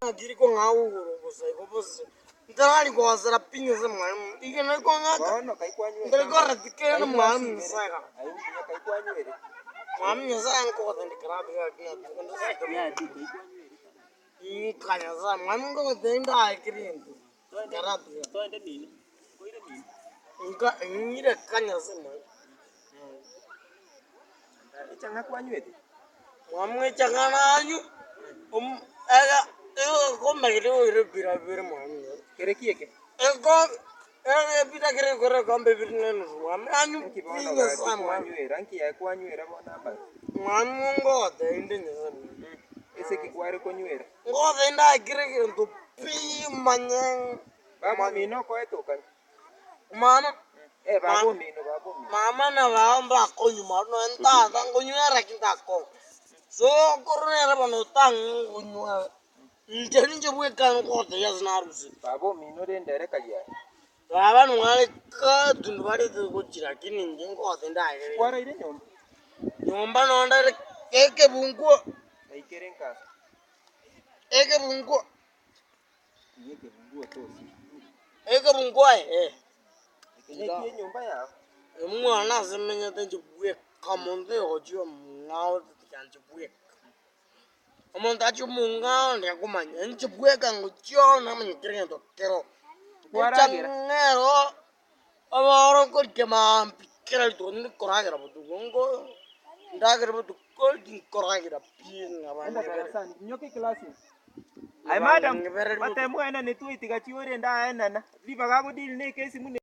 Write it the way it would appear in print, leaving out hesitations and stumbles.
Agiri ko ngau ko sai ko bos. Ndali ko asara pinyo sa mwam. Igena ko nga. No kai kwanyu. Ndali ko ratike na mwam saka. Ayu nya kai kwanyu ere. Mwam nya sa ko tandi krabi ga kina. Ndo sa ko. Ya di kai kwanyu ere. Kanya sa mwam ko tenda akirin. Karabi. To ende nini? Ko ire nini? Inka ngire kanya sa mwam. Ichanga kwanyu ere. Mwam nge changana anyu. Aga ko magire o ire bira mwam. Kere kieke. Ego pita kere kore kombe birne no mwam anyu pinyo sa mwam. Ranki ya kwanyu ere bona ba. Mwam ngo te inde nyesa. Ese ki kware kwanyu ere. Ngo te nda kire kire to pi manyang. Baba mino ko etoka. Mama Babo mino. mama na baomba konyu no enta ta konyu ara kinta ko. So korone ra bono tang konyu. Ndeni nje bwe kan ko te yasna rusi. Babo mino de ndere kaya. Baba no ngale ka dundu bari to ko chira kini nje ngo te nda kire. Kwara ire nyomba. Nyomba no nda keke bungo. Aikerenka. Eke bungo. Yeke bungo tosi. Eke bungo Eke nyomba ya. Mwana semenya tenje bwe kamonde ojo ngao tikanje bwe. Omonta chu munga ne kumanya nje bwe kango jo na manyikire to kero. Kwaragira. Ngero amaro ko kema pikira to ni koragira butu gongo. Ndagira butu ko di koragira pinga Enda bana. darasani. Nyoke klasi. Ai madam. Matemu ena ne tu itiga chiore nda ena na. Liba gago dil ne kesi mune.